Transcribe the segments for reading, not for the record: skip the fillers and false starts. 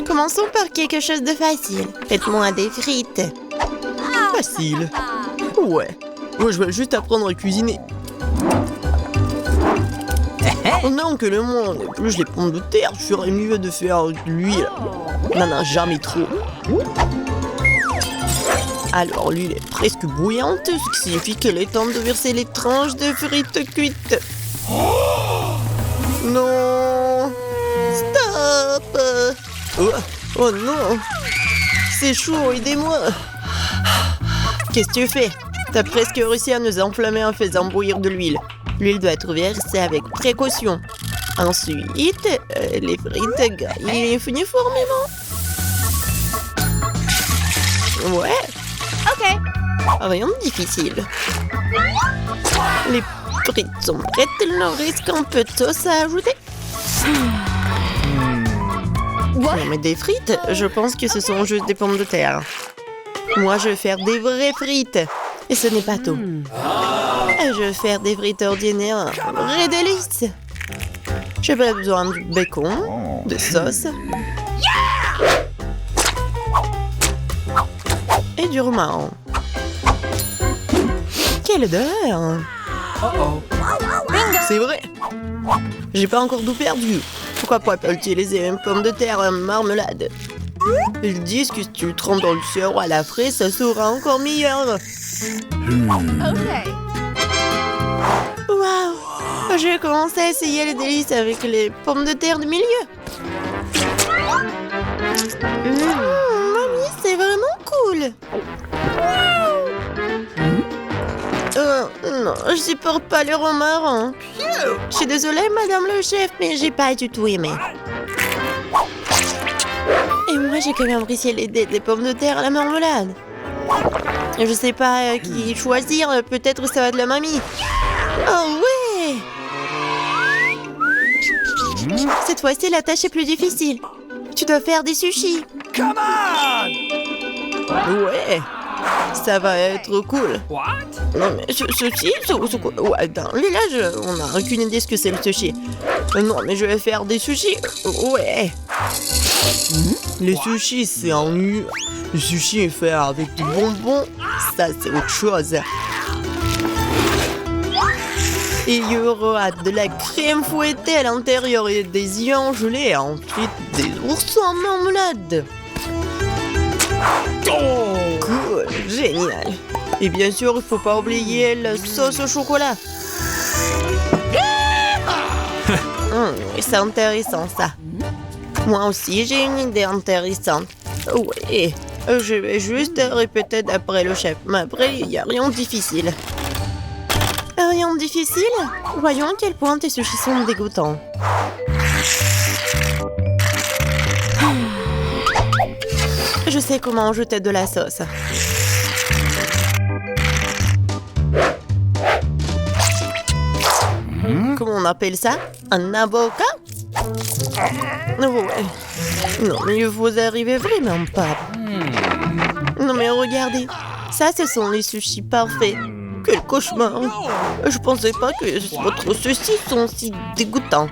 Commençons par quelque chose de facile. Faites-moi des frites. Facile. Ouais. Moi, je vais juste apprendre à cuisiner. Non, que le monde épluche les pommes de terre, je ferais mieux de faire de l'huile. Non, jamais trop. Alors, l'huile est presque bouillante, ce qui signifie qu'il est temps de verser les tranches de frites cuites. Non! Stop! Oh non! C'est chaud, aidez-moi! Qu'est-ce que tu fais? T'as presque réussi à nous enflammer en faisant bouillir de l'huile. L'huile doit être versée avec précaution. Ensuite, les frites grillent uniformément. Ouais. Ok. Rien de difficile. Les frites sont prêtes, il leur reste qu'un peu de sauce à ajouter. Non mais des frites, je pense que ce sont juste des pommes de terre. Moi, je vais faire des vraies frites. Et ce n'est pas tout. Je vais faire des frites ordinaires, un vrai délice. J'ai pas besoin de bacon, de sauce et du romarin. Quelle odeur! C'est vrai. J'ai pas encore tout perdu. Pourquoi pas utiliser une pomme de terre en marmelade? Ils disent que si tu le trempes dans le sirop à la fraise, ça sera encore meilleur. Ok. Waouh! Je vais commencer à essayer les délices avec les pommes de terre du milieu. Mamie, c'est vraiment cool. Non, je supporte pas le romarin. Je suis désolée, madame le chef, mais j'ai pas du tout aimé. Et moi, j'ai quand même apprécié des pommes de terre à la marmelade. Je sais pas qui choisir, peut-être ça va de la mamie. Oh ouais! Cette fois-ci, la tâche est plus difficile. Tu dois faire des sushis. Come on! Ouais, ça va être cool. Non mais sushi, ouais, dans le village, on n'a aucune idée ce que c'est le sushi. Non mais je vais faire des sushis. Ouais. Les sushis, c'est en nu. Le sushi est fait avec du bonbon. Ça, c'est autre chose. Et il y aura de la crème fouettée à l'intérieur et des œufs gelés. Et ensuite, des oursons en marmelade. Cool, génial. Et bien sûr, il faut pas oublier la sauce au chocolat. C'est intéressant ça. Moi aussi, j'ai une idée intéressante. Oui, je vais juste répéter d'après le chef. Mais après, il n'y a rien de difficile. Rien de difficile? Voyons à quel point tes sushis sont dégoûtants. Je sais comment ajouter de la sauce. Comment on appelle ça? Un avocat? Ouais. Non, mais vous arrivez vraiment pas. Non, mais regardez. Ça, ce sont les sushis parfaits. Quel cauchemar. Je pensais pas que votre sushi sont si dégoûtants.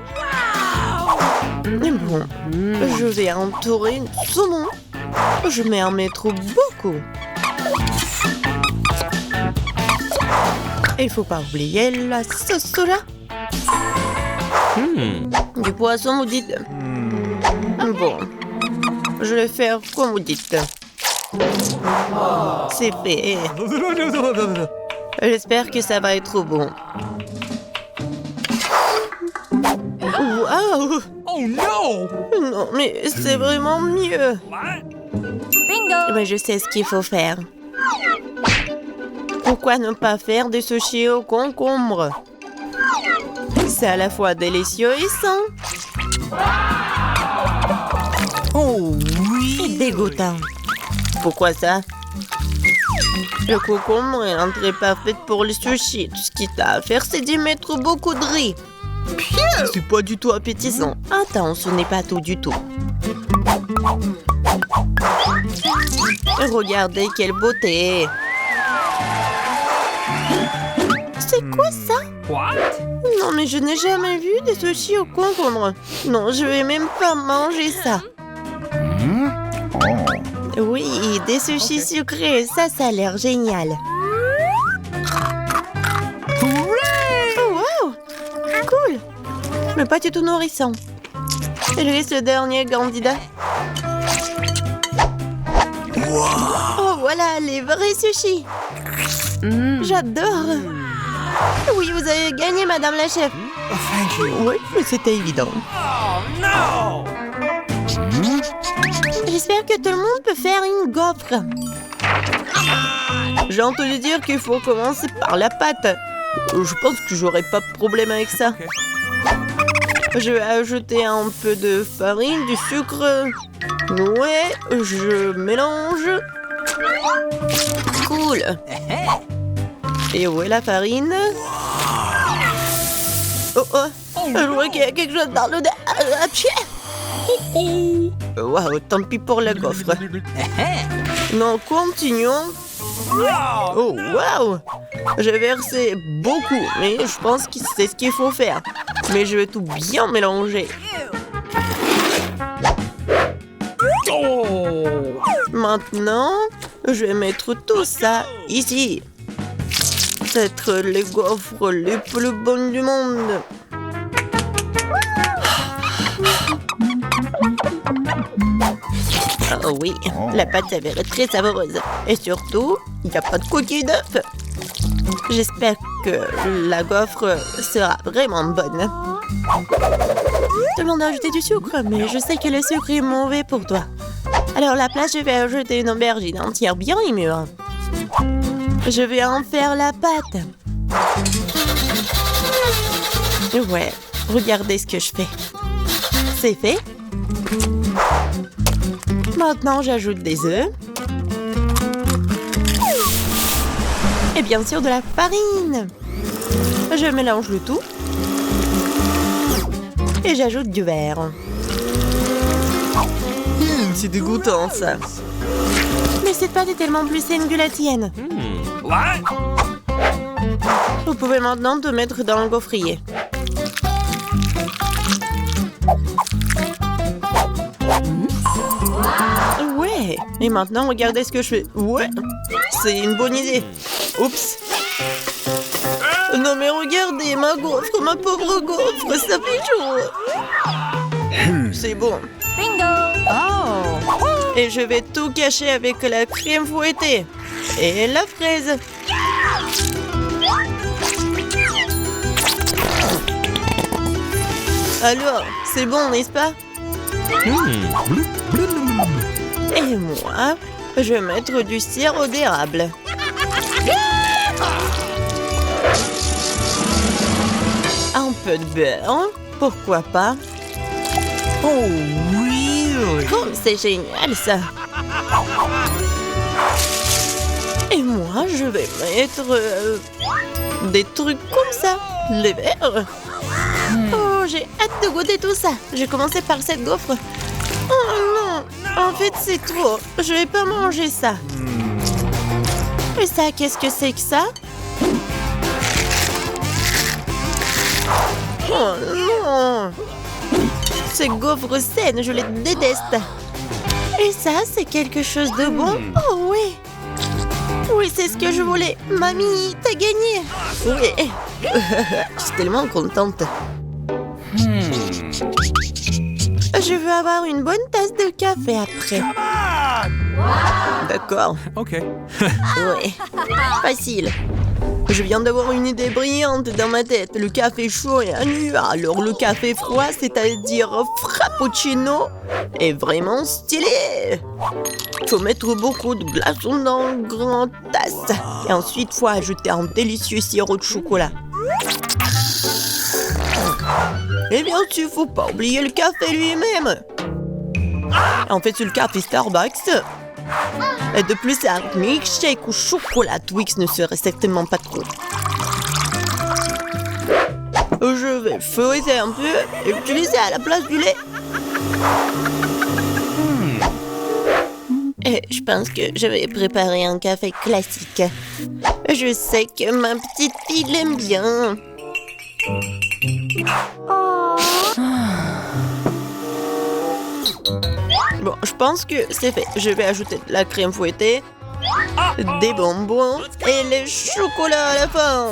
Mais bon, je vais entourer le saumon. Je vais en mettre beaucoup. Et il faut pas oublier la sauce soja. Du poisson, vous dites? Bon, je vais faire comme vous dites. C'est fait. J'espère que ça va être bon. Waouh! Oh no! Non, mais c'est vraiment mieux. Bingo! Mais je sais ce qu'il faut faire. Pourquoi ne pas faire des sushis au concombre? C'est à la fois délicieux et sain. Oh Et oui! dégoûtant. Pourquoi ça? Le concombre est l'entrée parfaite pour les sushis. Tout ce qu'il t'a à faire, c'est d'y mettre beaucoup de riz. C'est pas du tout appétissant. Attends, ce n'est pas tout du tout. Regardez quelle beauté. C'est quoi ça? What? Non mais je n'ai jamais vu des sushis au concombre. Non, je vais même pas manger ça. Oui, des sushis sucrés, ça a l'air génial. Oh, wow! Cool! Mais pas du tout nourrissant. Et lui, ce dernier candidat. Oh, voilà, les vrais sushis. J'adore. Oui, vous avez gagné, madame la chef. Oui, mais c'était évident. J'espère que tout le monde peut faire une gaufre. J'ai entendu dire qu'il faut commencer par la pâte. Je pense que j'aurai pas de problème avec ça. Je vais ajouter un peu de farine, du sucre. Ouais, je mélange. Cool. Et où est la farine? Oh oh, je vois qu'il y a quelque chose dans l'odeur. Waouh, tant pis pour la gaufre. Non, continuons. Oh, waouh! J'ai versé beaucoup, mais je pense que c'est ce qu'il faut faire. Mais je vais tout bien mélanger. Maintenant, je vais mettre tout ça ici. C'est les gaufres les plus bonnes du monde. Oh oui, la pâte s'avère très savoureuse. Et surtout, il n'y a pas de coquille d'œuf. J'espère que la gaufre sera vraiment bonne. Tout le monde a ajouté du sucre, mais je sais que le sucre est mauvais pour toi. Alors à la place, je vais ajouter une aubergine entière bien mûre. Je vais en faire la pâte. Ouais, regardez ce que je fais. C'est fait. Maintenant, j'ajoute des œufs. Et bien sûr, de la farine. Je mélange le tout. Et j'ajoute du verre. C'est dégoûtant, ça. Mais cette pâte est tellement plus saine que la tienne. Vous pouvez maintenant te mettre dans le gaufrier. Ouais. Et maintenant, regardez ce que je fais. Ouais. C'est une bonne idée. Oups. Non mais regardez, ma gaufre, ma pauvre gaufre, ça fait chaud. C'est bon. Bingo! Oh! Et je vais tout cacher avec la crème fouettée. Et la fraise. Alors, c'est bon, n'est-ce pas? Et moi, je vais mettre du sirop d'érable. Un peu de beurre, pourquoi pas? Oh oui! Oh, c'est génial ça! Et moi, je vais mettre des trucs comme ça, les verres. Oh, j'ai hâte de goûter tout ça. Je vais commencer par cette gaufre. Oh non, en fait c'est trop. Je vais pas manger ça. Et ça, qu'est-ce que c'est que ça? Oh non! Ces gaufres saines, je les déteste. Et ça, c'est quelque chose de bon? Oh oui! Oui, c'est ce que je voulais. Mamie, t'as gagné! Oui! Je suis tellement contente. Je veux avoir une bonne tasse de café après. D'accord. Ok. Oui. Facile. Je viens d'avoir une idée brillante dans ma tête. Le café chaud est nu, alors le café froid, c'est-à-dire frappuccino, est vraiment stylé. Faut mettre beaucoup de glaçons dans une grande tasse. Et ensuite, faut ajouter un délicieux sirop de chocolat. Et bien sûr, faut pas oublier le café lui-même. En fait, c'est le café Starbucks. Et de plus, un milkshake au chocolat Twix ne serait certainement pas trop. Je vais feuilleter un peu et l'utiliser à la place du lait. Et je pense que je vais préparer un café classique. Je sais que ma petite fille l'aime bien. Bon, je pense que c'est fait. Je vais ajouter de la crème fouettée, des bonbons et les chocolats à la fin.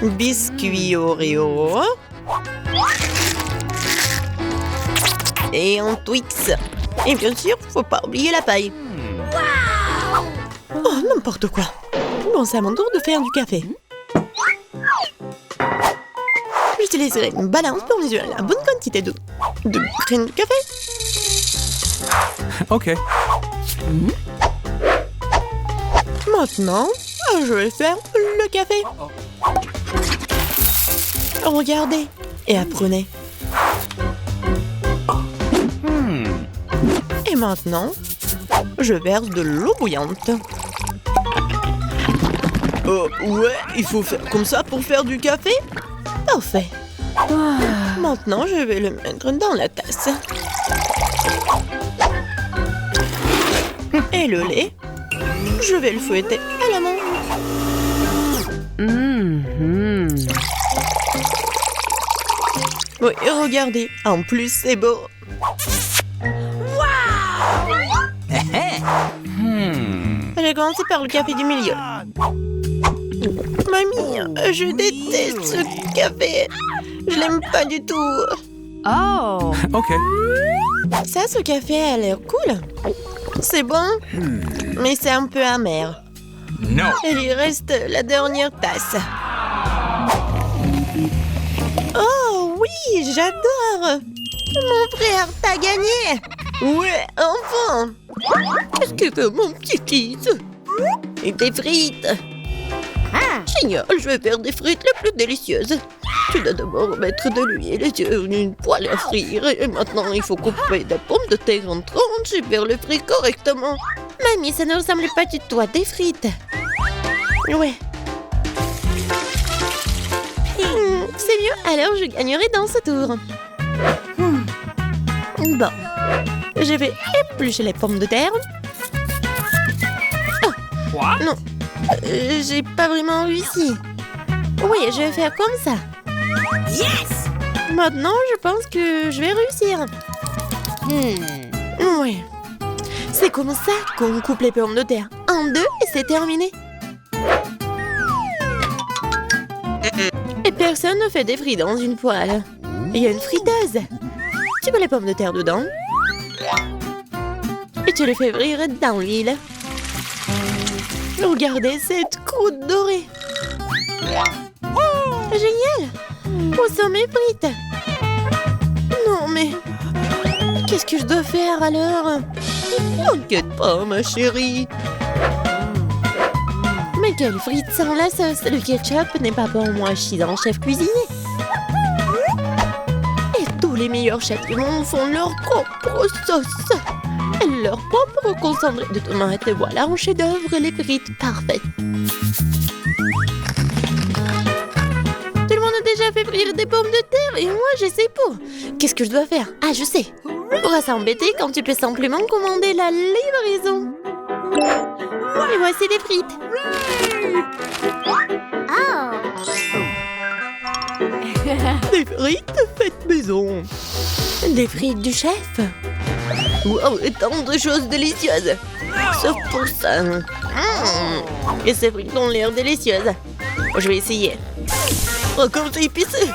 Biscuits Oreo. Et un Twix. Et bien sûr, faut pas oublier la paille. Oh, n'importe quoi. Bon, c'est à mon tour de faire du café. J'utiliserai une balance pour mesurer la bonne quantité de graines de café. Ok. Maintenant, je vais faire le café. Regardez et apprenez. Et maintenant, je verse de l'eau bouillante. Ouais, il faut faire comme ça pour faire du café? Parfait. Maintenant, je vais le mettre dans la tasse. Et le lait, je vais le fouetter à la main. Oui, regardez, en plus c'est beau. J'ai commencé par le café du milieu. Mamie, je déteste ce café. Je l'aime pas du tout. Oh. Ok. Ça, ce café a l'air cool. C'est bon, mais c'est un peu amer. No. Il lui reste la dernière tasse. Oh oui, j'adore. Mon frère, t'as gagné. Ouais, enfin. Qu'est-ce que veut mon petit fils? Et des frites. Génial, je vais faire des frites les plus délicieuses. Tu dois d'abord mettre de l'huile sur une poêle à frire. Et maintenant, il faut couper des pommes de terre en tranches et faire les frites correctement. Mamie, ça ne ressemble pas du tout à des frites. Ouais. C'est mieux, alors je gagnerai dans ce tour. Bon. Je vais éplucher les pommes de terre. Oh, non. J'ai pas vraiment réussi. Oui, je vais faire comme ça. Yes! Maintenant, je pense que je vais réussir. Oui. C'est comme ça qu'on coupe les pommes de terre. En deux et c'est terminé. Et personne ne fait des frites dans une poêle. Il y a une friteuse. Tu mets les pommes de terre dedans. Et tu les fais frire dans l'huile. Regardez cette croûte dorée. Génial! Où sont mes frites? Non, mais... qu'est-ce que je dois faire alors? T'inquiète pas, ma chérie. Mais quelles frites sans la sauce? Le ketchup n'est pas pour moi, je suis un chef cuisinier. Et tous les meilleurs chefs du monde font leur propre sauce. Leur propre concentré de tomates. Et voilà un chef-d'œuvre, les frites parfaites. Tout le monde a déjà fait frire des pommes de terre et moi je sais pas. Qu'est-ce que je dois faire? Ah, je sais. Pourquoi s'embêter quand tu peux simplement commander la livraison? Et voici des frites. Des frites faites maison. Des frites du chef. Wow, et tant de choses délicieuses. Sauf pour ça. Et ces frites ont l'air délicieuses. Je vais essayer. Oh, comme c'est épicé.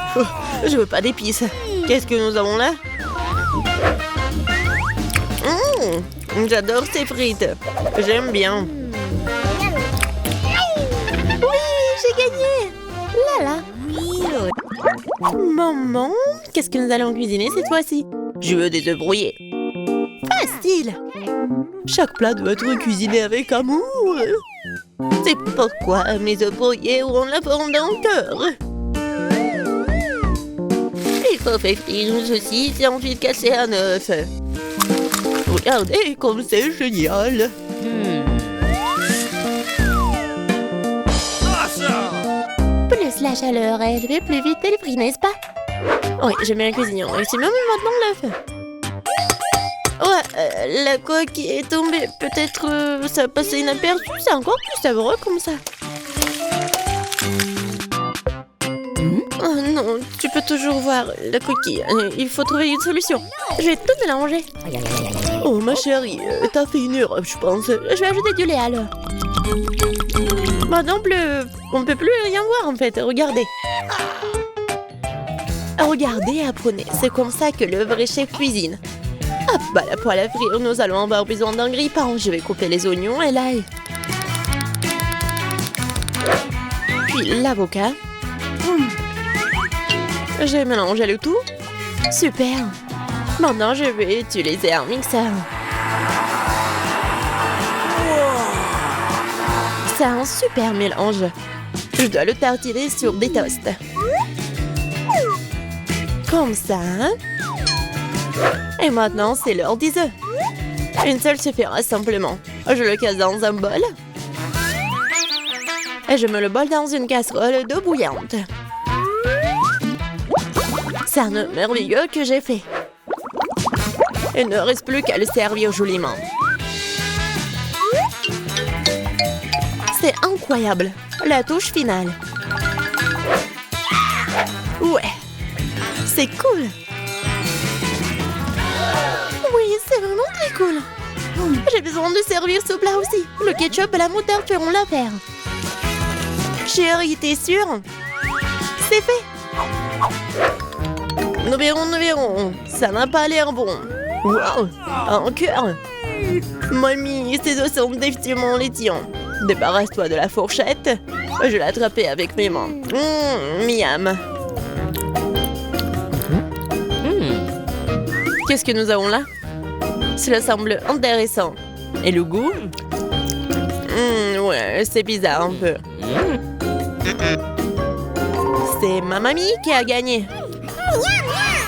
Je veux pas d'épices. Qu'est-ce que nous avons là? J'adore ces frites. J'aime bien. Oui, j'ai gagné. Là, là. Maman, qu'est-ce que nous allons cuisiner cette fois-ci? Je veux des œufs brouillés. Facile. Chaque plat doit être cuisiné avec amour. C'est pourquoi mes œufs brouillés auront la forme d'un cœur. Il faut faire frire une saucisse et ensuite casser un œuf. Regardez comme c'est génial. Plus la chaleur élevée, plus vite elle frit, n'est-ce pas? Oui, j'aime bien cuisiner. C'est même maintenant l'œuf. Ouais, la coque est tombée. Peut-être ça a passé inaperçu. C'est encore plus savoureux comme ça. Oh non, tu peux toujours voir la coquille. Il faut trouver une solution. Je vais tout mélanger. Oh, ma chérie, t'as fait une erreur, je pense. Je vais ajouter du lait alors. Maintenant, on ne peut plus rien voir en fait. Regardez. Regardez et apprenez. C'est comme ça que le vrai chef cuisine. Hop, bah la poêle à frire, nous allons avoir besoin d'un grille-pain. Je vais couper les oignons et l'ail. Puis l'avocat. J'ai mélangé le tout. Super. Maintenant, je vais utiliser un mixeur. C'est un super mélange. Je dois le tartiner sur des toasts. Comme ça. Et maintenant, c'est l'heure des œufs. Une seule suffira simplement. Je le casse dans un bol. Et je mets le bol dans une casserole d'eau bouillante. C'est un œuf merveilleux que j'ai fait. Il ne reste plus qu'à le servir joliment. C'est incroyable. La touche finale. Ouais. C'est cool. Oui, c'est vraiment très cool. J'ai besoin de servir ce plat aussi. Le ketchup et la moutarde feront l'affaire. Chérie, t'es sûre? C'est fait. Nous verrons. Ça n'a pas l'air bon. Wow, un cœur. Mamie, ces os sont définitivement laitillants. Débarrasse-toi de la fourchette. Je vais l'attraper avec mes mains. Miam. Qu'est-ce que nous avons là? Cela semble intéressant. Et le goût? Ouais, c'est bizarre un peu. C'est ma mamie qui a gagné.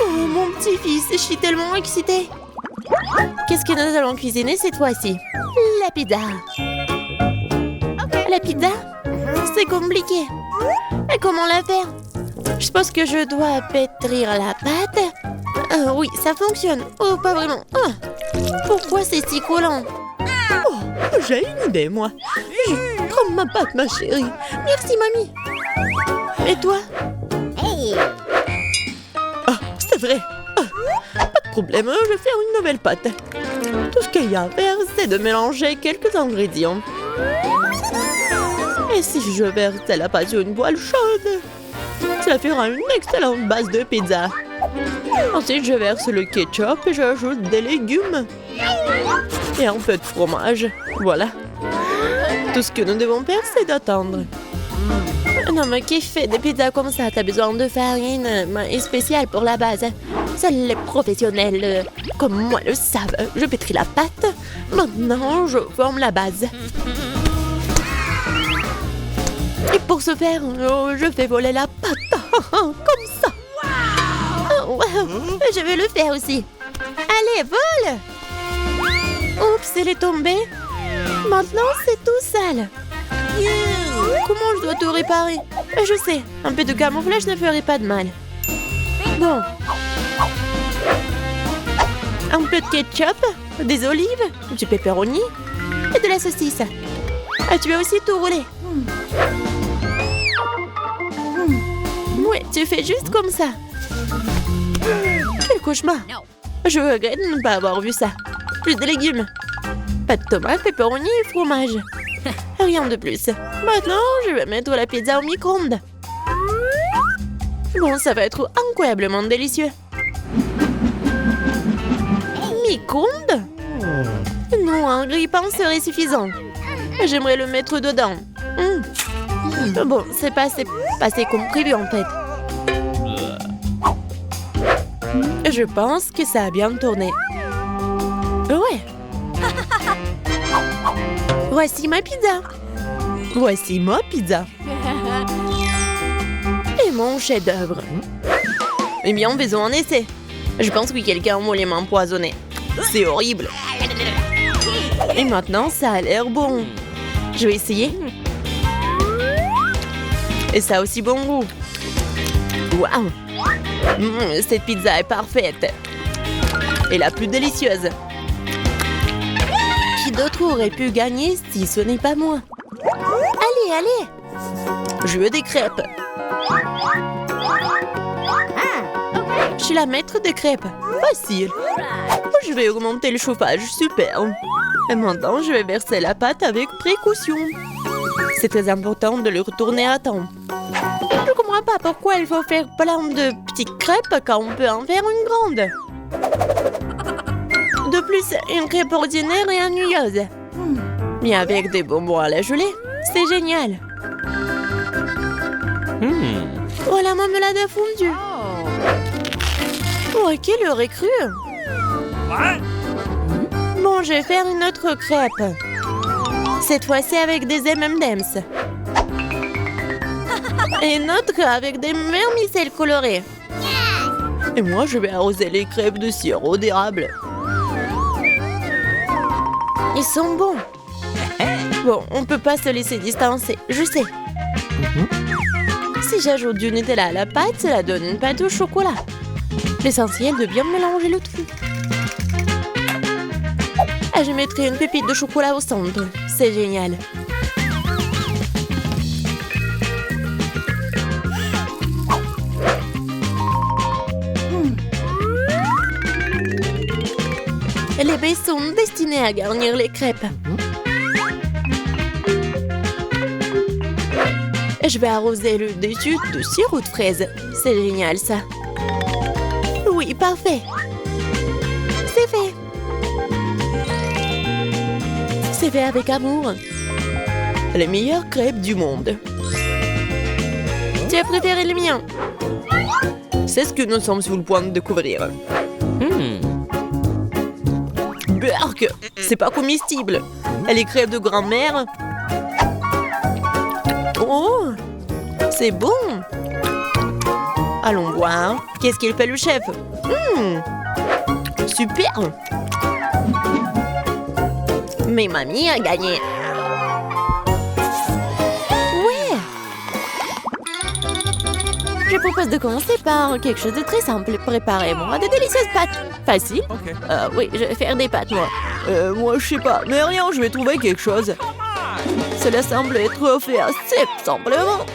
Oh, mon petit-fils, je suis tellement excitée. Qu'est-ce que nous allons cuisiner cette fois-ci? La pizza. La pizza? C'est compliqué. Et comment la faire? Je pense que je dois pétrir la pâte. Oui, ça fonctionne. Oh, pas vraiment. Pourquoi c'est si collant? Oh, j'ai une idée, moi. Prends ma pâte, ma chérie. Merci, mamie. Et toi? Ah, c'est vrai. Pas de problème, je vais faire une nouvelle pâte. Tout ce qu'il y a à faire, c'est de mélanger quelques ingrédients. Et si je verse la pâte sur une poêle chaude, cela fera une excellente base de pizza. Ensuite, je verse le ketchup et j'ajoute des légumes. Et un peu de fromage. Voilà. Tout ce que nous devons faire, c'est d'attendre. Non, mais qui fait des pizzas comme ça? T'as besoin de farine spéciale pour la base. Seuls les professionnels comme moi le savent. Je pétris la pâte. Maintenant, je forme la base. Et pour ce faire, je fais voler la pâte. Comme ça. Oh, wow. Je vais le faire aussi. Allez, vole! Oups, elle est tombée. Maintenant, c'est tout sale. Comment je dois tout réparer? Je sais, un peu de camouflage ne ferait pas de mal. Bon. Un peu de ketchup, des olives, du pepperoni et de la saucisse. Ah, tu as aussi tout roulé. Ouais, tu fais juste comme ça. Quel cauchemar. Je regrette de ne pas avoir vu ça. Plus de légumes. Pas de tomates, pepperoni et fromage. Rien de plus. Maintenant, je vais mettre la pizza au micro-ondes. Bon, ça va être incroyablement délicieux. Micro-ondes? Non, un grille-pain serait suffisant. J'aimerais le mettre dedans. Bon, c'est passé comme prévu en fait. Je pense que ça a bien tourné. Ouais. Voici ma pizza. Voici ma pizza. Et mon chef-d'œuvre. Eh bien, faisons un essai. Je pense que quelqu'un voulait m'empoisonner. C'est horrible. Et maintenant, ça a l'air bon. Je vais essayer. Et ça a aussi bon goût. Waouh! Cette pizza est parfaite. Et la plus délicieuse. Qui d'autre aurait pu gagner si ce n'est pas moi? Allez, allez! Je veux des crêpes. suis la maître des crêpes. Facile. Je vais augmenter le chauffage. Super. Et maintenant, je vais verser la pâte avec précaution. C'est très important de le retourner à temps. Je comprends pas pourquoi il faut faire plein de petites crêpes quand on peut en faire une grande. De plus, une crêpe ordinaire est ennuyeuse. Mais avec des bonbons à la gelée, c'est génial. Oh, la marmelade a fondu. Oh, qui l'aurait cru? Bon, je vais faire une autre crêpe. Cette fois-ci avec des M&M's. Et une autre avec des vermicelles colorées. Et moi, je vais arroser les crêpes de sirop d'érable. Ils sont bons. Bon, on peut pas se laisser distancer, je sais. Si j'ajoute du Nutella à la pâte, cela donne une pâte au chocolat. L'essentiel de bien mélanger le tout. Et je mettrai une pépite de chocolat au centre. C'est génial. Les baies sont destinées à garnir les crêpes. Je vais arroser le dessus de sirop de fraise. C'est génial, ça. Oui, parfait. C'est fait. C'est fait avec amour. Les meilleures crêpes du monde. Tu as préféré les miens? C'est ce que nous sommes sur le point de découvrir. Berk, c'est pas comestible. Les crêpes de grand-mère. Oh, c'est bon. Allons voir. Qu'est-ce qu'il fait le chef? Super. Mais mamie a gagné. Ouais. Je propose de commencer par quelque chose de très simple. Préparez-moi de délicieuses pâtes. Facile? Oui, je vais faire des pâtes, moi. Moi, je sais pas. Mais rien, je vais trouver quelque chose. Cela semble être offert assez simplement.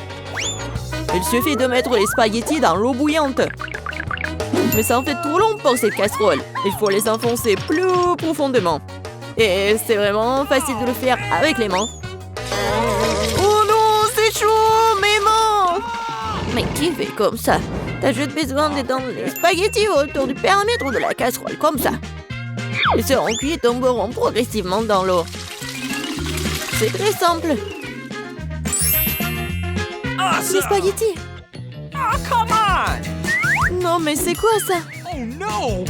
Il suffit de mettre les spaghettis dans l'eau bouillante. Mais ça en fait trop long pour cette casserole. Il faut les enfoncer plus profondément. Et c'est vraiment facile de le faire avec les mains. Oh non, c'est chaud, mais non! Mais qui fait comme ça? T'as juste besoin d'étendre les spaghettis autour du périmètre de la casserole, comme ça. Ils seront cuits et tomberont progressivement dans l'eau. C'est très simple. Les spaghettis. Non, mais c'est quoi ça?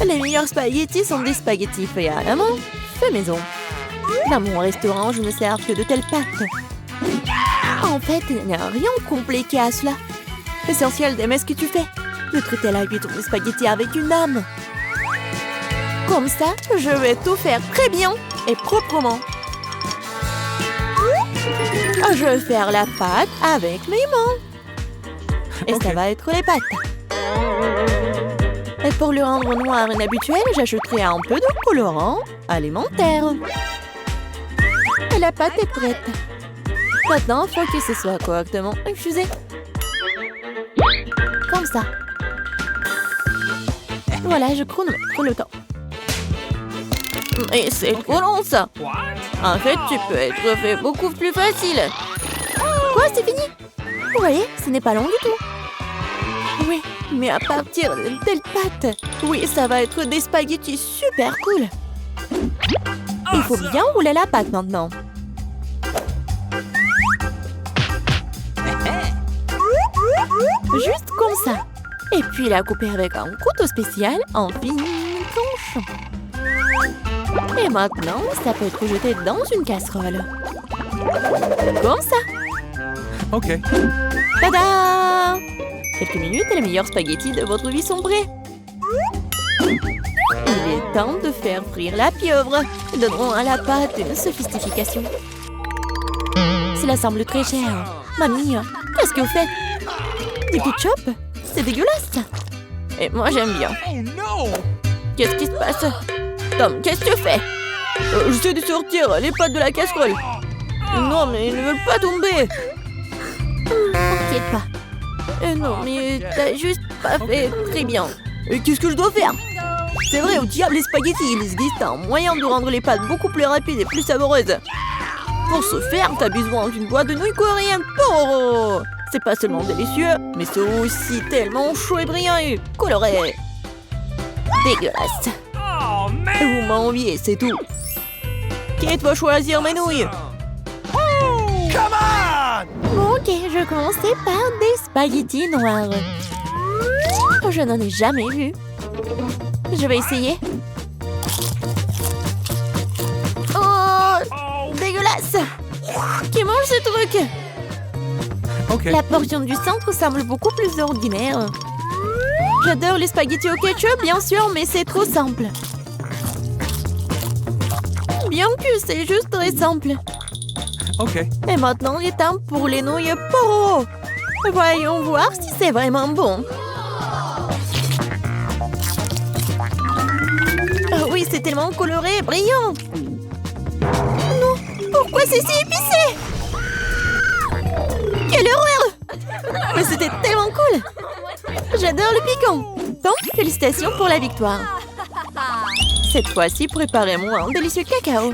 Les meilleurs spaghettis sont des spaghettis faits à la main, faits maison. Dans mon restaurant, je ne sers que de telles pâtes. En fait, il n'y a rien de compliqué à cela. L'essentiel d'aimer ce que tu fais. De traiter la cuisson des spaghettis avec une âme. Comme ça, je vais tout faire très bien et proprement. Je vais faire la pâte avec mes mains. Et ça va être les pâtes. Et pour le rendre noir et inhabituel, j'ajouterai un peu de colorant alimentaire. Et la pâte est prête. Maintenant, il faut que ce soit correctement infusé. Comme ça. Voilà, je chronomètre le temps. Mais c'est trop long, ça. En fait, tu peux être fait beaucoup plus facile. Quoi, c'est fini? Vous voyez, ce n'est pas long du tout. Oui, mais à partir de telle pâte, oui, ça va être des spaghettis super cool. Il faut bien rouler la pâte maintenant. Juste comme ça. Et puis la couper avec un couteau spécial en fines tranches. Et maintenant, ça peut être jeté dans une casserole. Comme ça. Ok. Tada! Quelques minutes et les meilleurs spaghettis de votre vie sont prêts. Il est temps de faire frire la pieuvre. Donnerons à la pâte une sophistication. Cela semble très cher. Mamie, qu'est-ce que vous faites? Du ketchup? C'est dégueulasse. Et moi, j'aime bien. Qu'est-ce qui se passe? Tom, qu'est-ce que tu fais? J'essaie de sortir les pâtes de la casserole. Non, mais ils ne veulent pas tomber. T'inquiète pas. Non, mais t'as juste pas fait très bien. Et qu'est-ce que je dois faire? C'est vrai, au diable les spaghettis, il existe un moyen de rendre les pâtes beaucoup plus rapides et plus savoureuses. Pour ce faire, t'as besoin d'une boîte de nouilles coréennes Poro. C'est pas seulement délicieux, mais c'est aussi tellement chaud et brillant et coloré. Dégueulasse. Vous m'enviez, c'est tout. Qui va choisir mes nouilles? Bon, ok, je vais commencer par des spaghettis noirs. Je n'en ai jamais vu. Je vais essayer. Oh, dégueulasse! Qui mange ce truc? La portion du centre semble beaucoup plus ordinaire. J'adore les spaghettis au ketchup, bien sûr, mais c'est trop simple. Bien que c'est juste très simple. Et maintenant, il est temps pour les nouilles Poro. Voyons voir si c'est vraiment bon. Oh oui, c'est tellement coloré et brillant. Non, pourquoi c'est si épicé? Quelle horreur! Mais c'était tellement cool. J'adore le piquant. Donc, félicitations pour la victoire. Cette fois-ci, préparez-moi un délicieux cacao.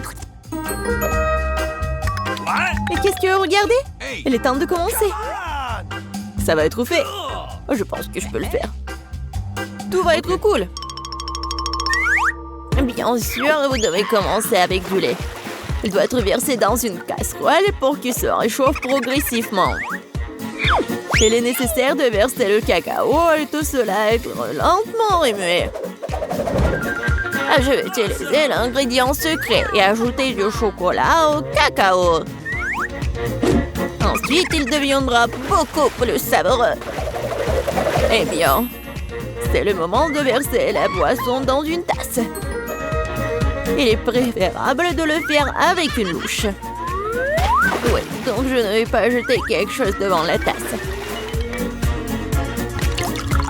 Et qu'est-ce que vous regardez? Il est temps de commencer. Ça va être fait. Je pense que je peux le faire. Tout va être cool. Bien sûr, vous devez commencer avec du lait. Il doit être versé dans une casserole pour qu'il se réchauffe progressivement. Il est nécessaire de verser le cacao et tout cela être lentement remué. Je vais utiliser l'ingrédient secret et ajouter du chocolat au cacao. Ensuite, il deviendra beaucoup plus savoureux. Eh bien, c'est le moment de verser la boisson dans une tasse. Il est préférable de le faire avec une louche. Oui, donc je ne vais pas jeter quelque chose devant la tasse.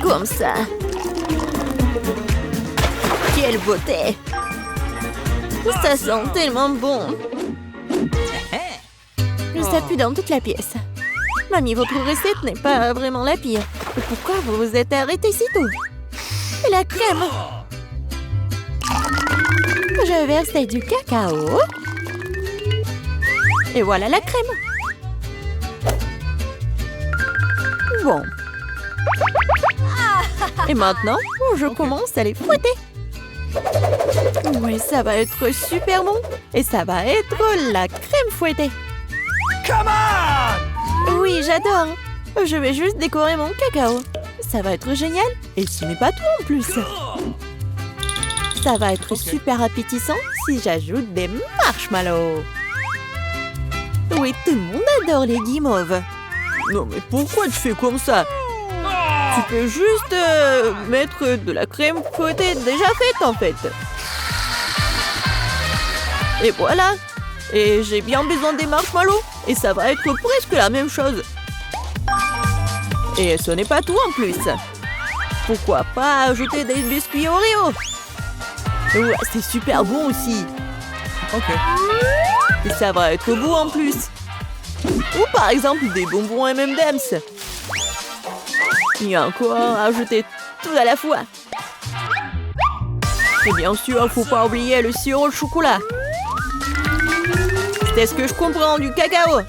Comme ça. Quelle beauté! Ça sent tellement bon. Ça pue dans toute la pièce. Mamie, votre recette n'est pas vraiment la pire. Pourquoi vous vous êtes arrêtée si tôt? Et la crème? Je verse du cacao. Et voilà la crème. Bon. Et maintenant, je commence à les fouetter. Oui, ça va être super bon. Et ça va être la crème fouettée. Oui, j'adore. Je vais juste décorer mon cacao. Ça va être génial. Et ce n'est pas tout en plus. Ça va être super appétissant si j'ajoute des marshmallows. Oui, tout le monde adore les guimauves. Non, mais pourquoi tu fais comme ça? Tu peux juste mettre de la crème fouettée déjà faite en fait. Et voilà. Et j'ai bien besoin des marshmallows. Et ça va être presque la même chose. Et ce n'est pas tout en plus. Pourquoi pas ajouter des biscuits Oreo? Ouais, c'est super bon aussi. Et ça va être beau en plus. Ou par exemple des bonbons M&M's. Il y a encore à ajouter tout à la fois. Et bien sûr, faut pas oublier le sirop de chocolat. C'est ce que je comprends du cacao.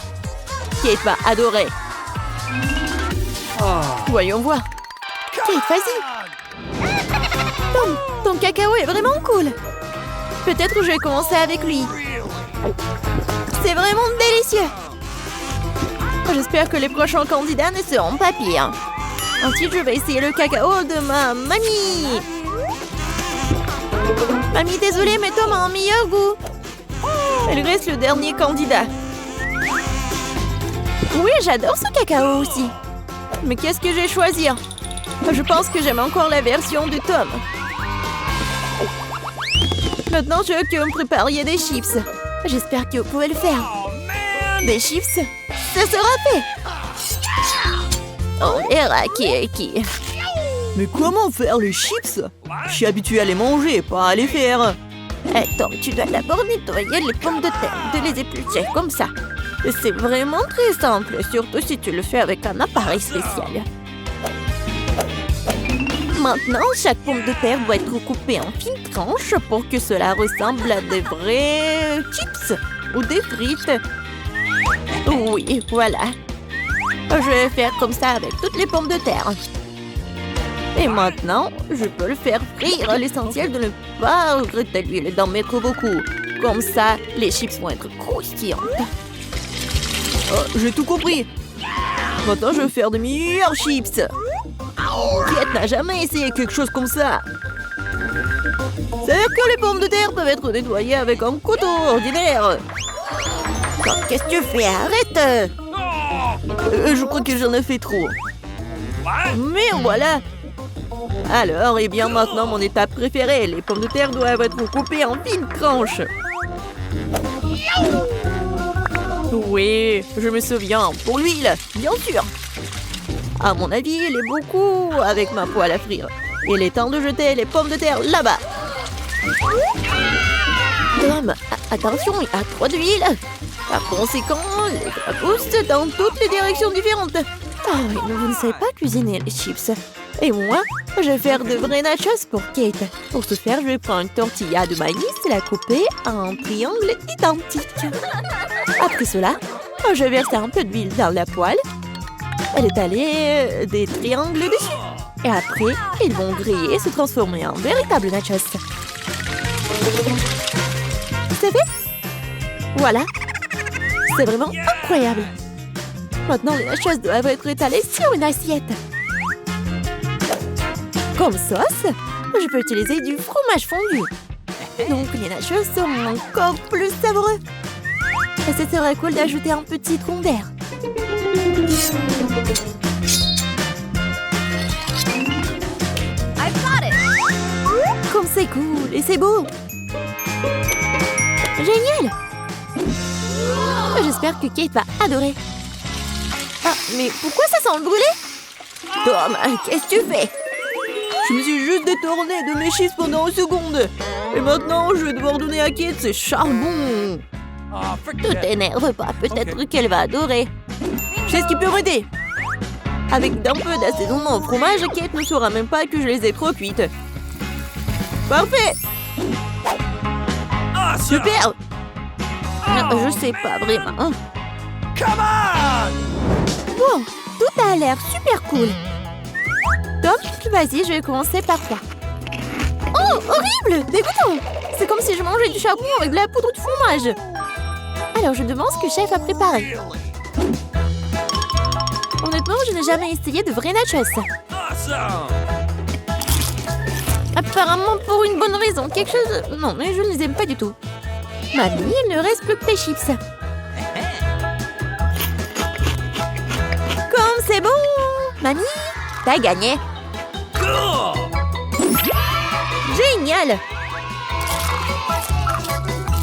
Kate va adorer. Voyons voir. Kate, vas-y. Tom, ton cacao est vraiment cool. Peut-être que je vais commencer avec lui. C'est vraiment délicieux. J'espère que les prochains candidats ne seront pas pires. Ensuite, je vais essayer le cacao de ma mamie. Mamie, désolée, mais Tom a un meilleur goût. Il reste le dernier candidat. Oui, j'adore ce cacao aussi. Mais qu'est-ce que je vais choisir? Je pense que j'aime encore la version de Tom. Maintenant, je veux que vous me prépariez des chips. J'espère que vous pouvez le faire. Des chips, ça sera fait. On verra qui est qui. Mais comment faire les chips? Je suis habituée à les manger, pas à les faire. Tom, tu dois d'abord nettoyer les pommes de terre, de les éplucher comme ça. C'est vraiment très simple, surtout si tu le fais avec un appareil spécial. Maintenant, chaque pomme de terre doit être coupée en fines tranches pour que cela ressemble à des vrais chips ou des frites. Oui, voilà. Je vais faire comme ça avec toutes les pommes de terre. Et maintenant, je peux le faire frire. L'essentiel de ne pas regretter l'huile et d'en mettre beaucoup. Comme ça, les chips vont être croustillantes. Oh, j'ai tout compris. Maintenant, je vais faire de meilleurs chips. Kate n'a jamais essayé quelque chose comme ça. C'est-à-dire que les pommes de terre peuvent être nettoyées avec un couteau ordinaire. Oh, qu'est-ce que tu fais? Arrête! Je crois que j'en ai fait trop. Mais voilà. Alors, eh bien maintenant, mon étape préférée. Les pommes de terre doivent être coupées en fines tranches. Oui, je me souviens. Pour l'huile, bien sûr. À mon avis, il est beaucoup avec ma poêle à frire. Il est temps de jeter les pommes de terre là-bas. Tom, attention, il y a trop d'huile. Par conséquent, les gras poussent dans toutes les directions différentes. Oh, vous ne savez pas cuisiner les chips. Et moi, je vais faire de vrais nachos pour Kate. Pour ce faire, je vais prendre une tortilla de maïs et la couper en triangles identiques. Après cela, je vais verser un peu d'huile dans la poêle et étaler des triangles dessus. Et après, ils vont griller et se transformer en véritables nachos. C'est fait? Voilà. C'est vraiment incroyable. Maintenant, les nachos doivent être étalés sur une assiette. Comme sauce, je peux utiliser du fromage fondu. Donc, les nachos seront encore plus savoureux. Et ce serait cool d'ajouter un petit citron vert. Comme c'est cool et c'est beau. Génial. J'espère que Kate va adorer. Ah, mais pourquoi ça sent le brûlé? Tom, qu'est-ce que tu fais? Je me suis juste détourné de mes chips pendant une seconde. Et maintenant, je vais devoir donner à Kate ses charbons. Ne t'énerve pas, peut-être qu'elle va adorer. Je sais ce qui peut m'aider. Avec d'un peu d'assaisonnement au fromage, Kate ne saura même pas que je les ai trop cuites. Parfait. Super. Je sais pas vraiment. Bon, tout a l'air super cool. Tom, vas-y, je vais commencer par toi. Oh, horrible! Dégoûtant! C'est comme si je mangeais du charbon avec de la poudre de fromage. Alors, je demande ce que chef a préparé. Honnêtement, je n'ai jamais essayé de vrais nachos. Apparemment pour une bonne raison. Quelque chose... Non, mais je ne les aime pas du tout. Mamie, il ne reste plus que les chips. Comme c'est bon! Mamie, t'as gagné. Génial!